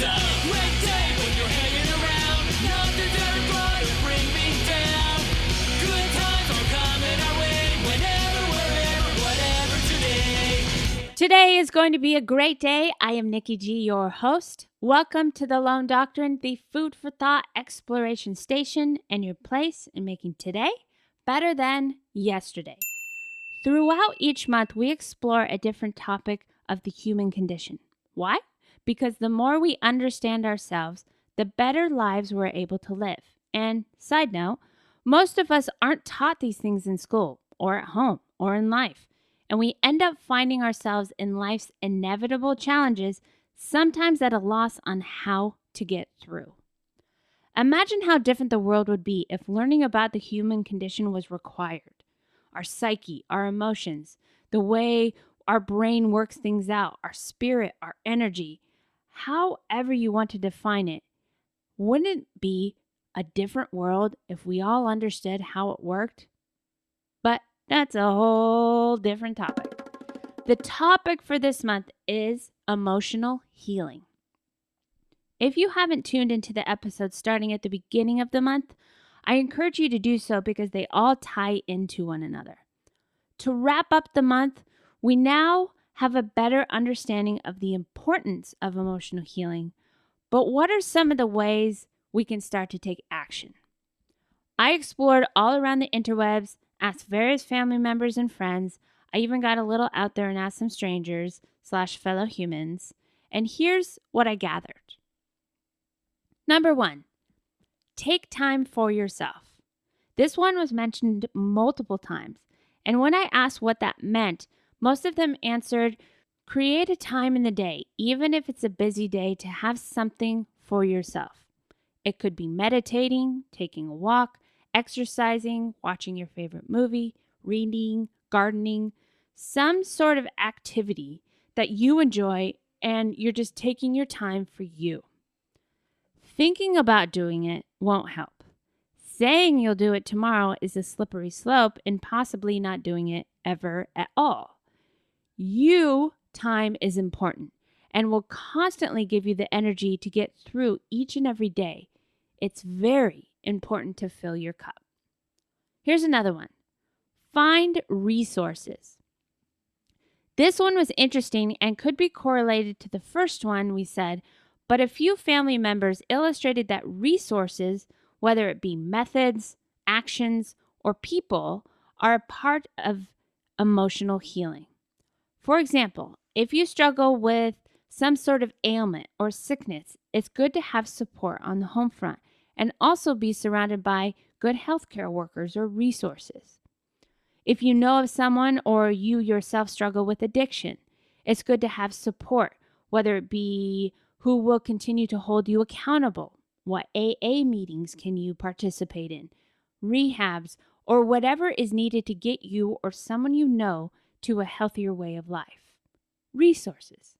Red tape when you're hanging around. Nothing's ever gonna bring me down. Good times are coming our way. Whenever, wherever, whatever today. Today is going to be a great day. I am Nikki G, your host. Welcome to the Lone Doctrine, the food for thought exploration station, and your place in making today better than yesterday. Throughout each month, we explore a different topic of the human condition. Why? Because the more we understand ourselves, the better lives we're able to live. And side note, most of us aren't taught these things in school or at home or in life. And we end up finding ourselves in life's inevitable challenges, sometimes at a loss on how to get through. Imagine how different the world would be if learning about the human condition was required. Our psyche, our emotions, the way our brain works things out, our spirit, our energy, however you want to define it. Wouldn't it be a different world if we all understood how it worked? But that's a whole different topic. The topic for this month is emotional healing. If you haven't tuned into the episodes starting at the beginning of the month, I encourage you to do so because they all tie into one another. To wrap up the month, we now have a better understanding of the importance of emotional healing, but what are some of the ways we can start to take action? I explored all around the interwebs, asked various family members and friends. I even got a little out there and asked some strangers / fellow humans, and here's what I gathered. Number 1. Take time for yourself. This one was mentioned multiple times, and when I asked what that meant, most of them answered, create a time in the day, even if it's a busy day, to have something for yourself. It could be meditating, taking a walk, exercising, watching your favorite movie, reading, gardening, some sort of activity that you enjoy and you're just taking your time for you. Thinking about doing it won't help. Saying you'll do it tomorrow is a slippery slope and possibly not doing it ever at all. Time is important and will constantly give you the energy to get through each and every day. It's very important to fill your cup. Here's another one. Find resources. This one was interesting and could be correlated to the first one we said, but a few family members illustrated that resources, whether it be methods, actions, or people, are a part of emotional healing. For example, if you struggle with some sort of ailment or sickness, it's good to have support on the home front and also be surrounded by good healthcare workers or resources. If you know of someone or you yourself struggle with addiction, it's good to have support, whether it be who will continue to hold you accountable, what AA meetings can you participate in, rehabs, or whatever is needed to get you or someone you know to a healthier way of life. Resources.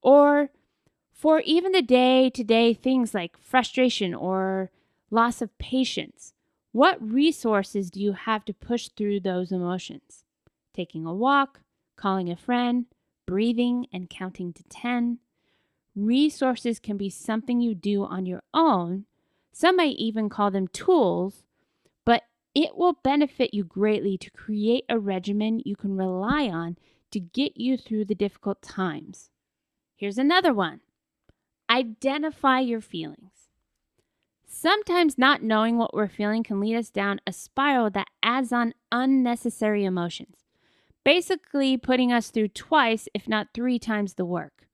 Or for even the day-to-day things like frustration or loss of patience, what resources do you have to push through those emotions? Taking a walk, calling a friend, breathing and counting to 10. Resources can be something you do on your own. Some might even call them tools, but it will benefit you greatly to create a regimen you can rely on to get you through the difficult times. Here's another one. Identify your feelings. Sometimes not knowing what we're feeling can lead us down a spiral that adds on unnecessary emotions, basically putting us through twice, if not 3 times the work.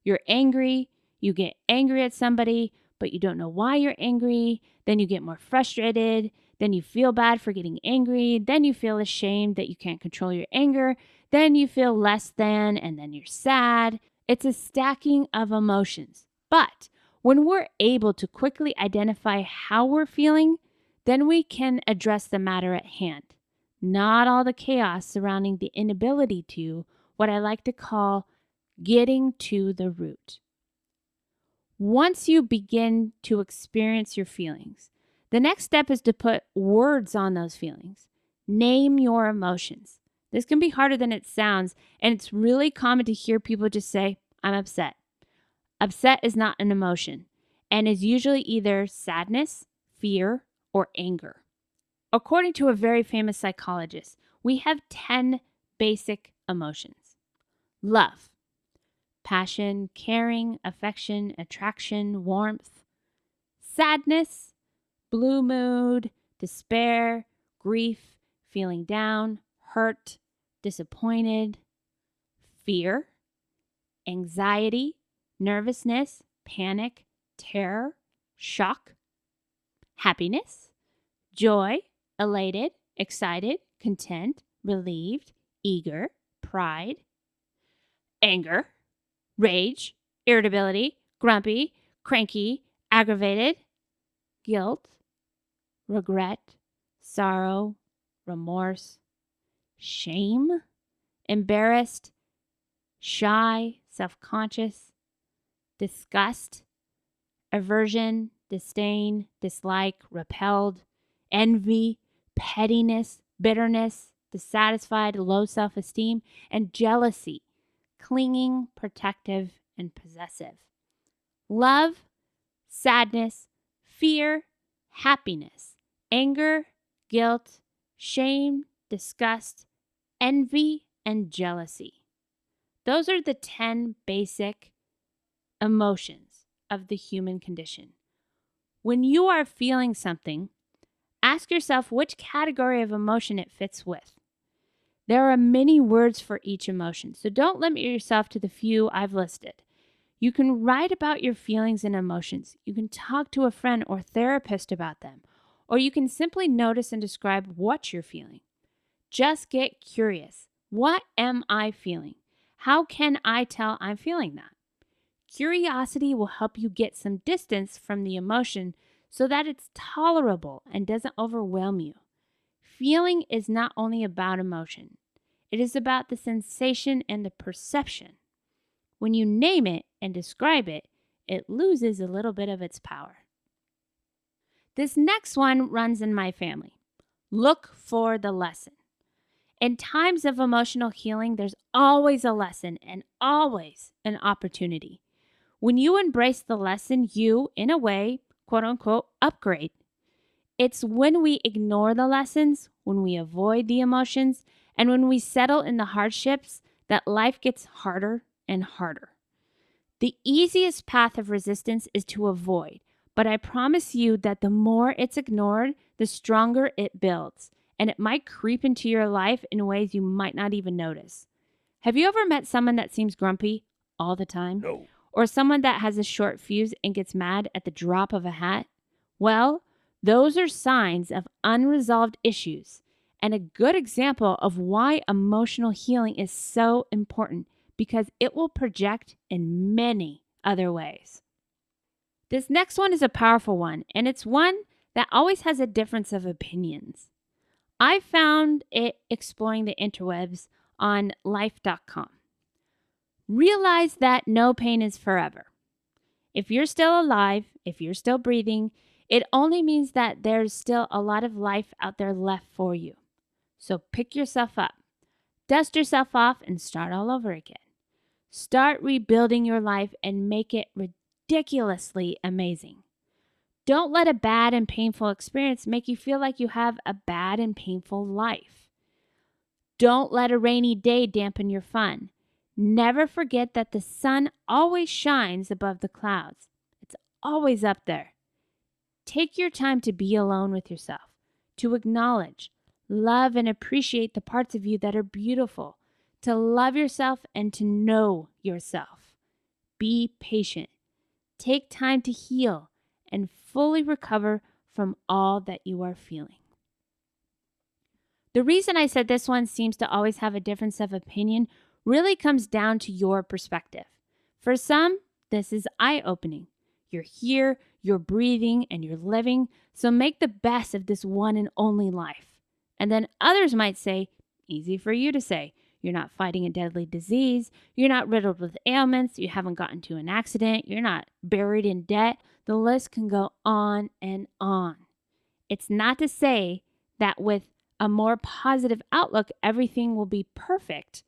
You're angry, you get angry at somebody, but you don't know why you're angry, then you get more frustrated, then you feel bad for getting angry, then you feel ashamed that you can't control your anger, then you feel less than, and then you're sad. It's a stacking of emotions. But when we're able to quickly identify how we're feeling, then we can address the matter at hand. Not all the chaos surrounding the inability to, what I like to call, getting to the root. Once you begin to experience your feelings, the next step is to put words on those feelings. Name your emotions. This can be harder than it sounds, and it's really common to hear people just say, I'm upset. Upset is not an emotion and is usually either sadness, fear, or anger. According to a very famous psychologist, we have 10 basic emotions. Love, passion, caring, affection, attraction, warmth. Sadness, blue mood, despair, grief, feeling down, hurt, disappointed. Fear, anxiety, nervousness, panic, terror, shock. Happiness, joy, elated, excited, content, relieved, eager, pride. Anger, rage, irritability, grumpy, cranky, aggravated, guilt, regret, sorrow, remorse, shame, embarrassed, shy, self-conscious, disgust, aversion, disdain, dislike, repelled, envy, pettiness, bitterness, dissatisfied, low self-esteem, and jealousy, clinging, protective, and possessive. Love, sadness, fear, happiness, anger, guilt, shame, disgust, envy, and jealousy. Those are the 10 basic emotions of the human condition. When you are feeling something, ask yourself which category of emotion it fits with. There are many words for each emotion, so don't limit yourself to the few I've listed. You can write about your feelings and emotions. You can talk to a friend or therapist about them, or you can simply notice and describe what you're feeling. Just get curious. What am I feeling? How can I tell I'm feeling that? Curiosity will help you get some distance from the emotion so that it's tolerable and doesn't overwhelm you. Feeling is not only about emotion. It is about the sensation and the perception. When you name it and describe it, it loses a little bit of its power. This next one runs in my family. Look for the lesson. In times of emotional healing, there's always a lesson and always an opportunity. When you embrace the lesson, you, in a way, quote unquote, upgrade. It's when we ignore the lessons, when we avoid the emotions, and when we settle in the hardships that life gets harder and harder. The easiest path of resistance is to avoid, but I promise you that the more it's ignored, the stronger it builds, and it might creep into your life in ways you might not even notice. Have you ever met someone that seems grumpy all the time? No. Or someone that has a short fuse and gets mad at the drop of a hat? Well, those are signs of unresolved issues and a good example of why emotional healing is so important, because it will project in many other ways. This next one is a powerful one, and it's one that always has a difference of opinions. I found it exploring the interwebs on life.com. Realize that no pain is forever. If you're still alive, if you're still breathing, it only means that there's still a lot of life out there left for you. So pick yourself up, dust yourself off, and start all over again. Start rebuilding your life and make it ridiculously amazing. Don't let a bad and painful experience make you feel like you have a bad and painful life. Don't let a rainy day dampen your fun. Never forget that the sun always shines above the clouds. It's always up there. Take your time to be alone with yourself, to acknowledge, love, and appreciate the parts of you that are beautiful, to love yourself and to know yourself. Be patient. Take time to heal and fully recover from all that you are feeling. The reason I said this one seems to always have a difference of opinion really comes down to your perspective. For some, this is eye-opening. You're here, you're breathing, and you're living, so make the best of this one and only life. And then others might say, easy for you to say, you're not fighting a deadly disease, you're not riddled with ailments, you haven't gotten into an accident, you're not buried in debt. The list can go on and on. It's not to say that with a more positive outlook, everything will be perfect.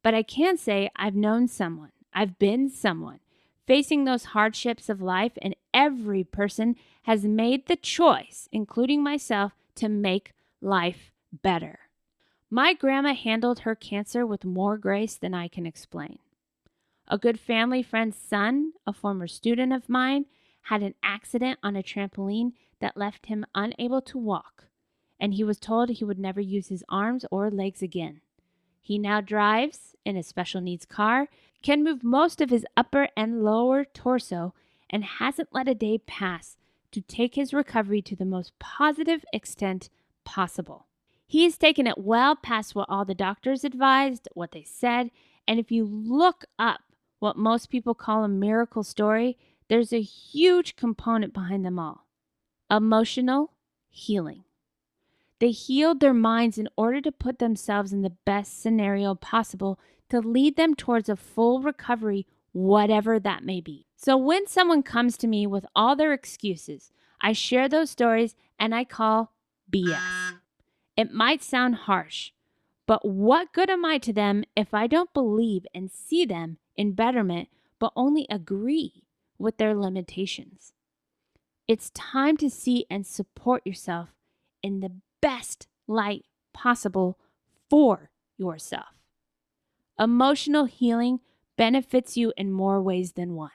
But I can say I've known someone, I've been someone, facing those hardships of life, and every person has made the choice, including myself, to make life better. My grandma handled her cancer with more grace than I can explain. A good family friend's son, a former student of mine, had an accident on a trampoline that left him unable to walk, and he was told he would never use his arms or legs again. He now drives in a special needs car, can move most of his upper and lower torso, and hasn't let a day pass to take his recovery to the most positive extent possible. He has taken it well past what all the doctors advised, what they said, and if you look up what most people call a miracle story, there's a huge component behind them all: emotional healing. They healed their minds in order to put themselves in the best scenario possible to lead them towards a full recovery, whatever that may be. So when someone comes to me with all their excuses, I share those stories and I call BS. It might sound harsh, but what good am I to them if I don't believe and see them in betterment, but only agree with their limitations? It's time to see and support yourself in the best light possible for yourself. Emotional healing benefits you in more ways than one.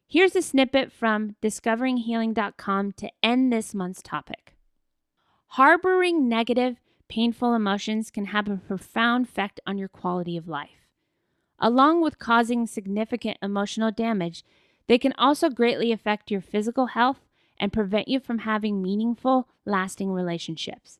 Here's a snippet from discoveringhealing.com to end this month's topic. Harboring negative, painful emotions can have a profound effect on your quality of life. Along with causing significant emotional damage, they can also greatly affect your physical health and prevent you from having meaningful, lasting relationships.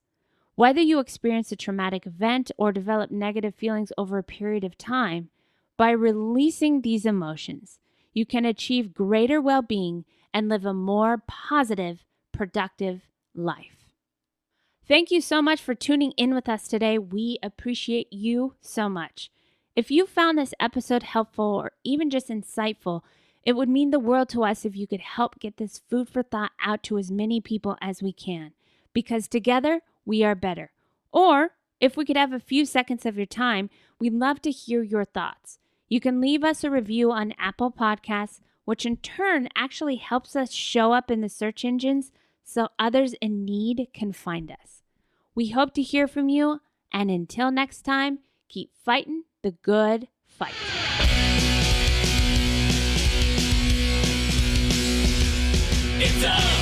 Whether you experience a traumatic event or develop negative feelings over a period of time, by releasing these emotions, you can achieve greater well-being and live a more positive, productive life. Thank you so much for tuning in with us today. We appreciate you so much. If you found this episode helpful or even just insightful, it would mean the world to us if you could help get this food for thought out to as many people as we can, because together we are better. Or if we could have a few seconds of your time, we'd love to hear your thoughts. You can leave us a review on Apple Podcasts, which in turn actually helps us show up in the search engines so others in need can find us. We hope to hear from you, and until next time, keep fighting the good fight. It's up.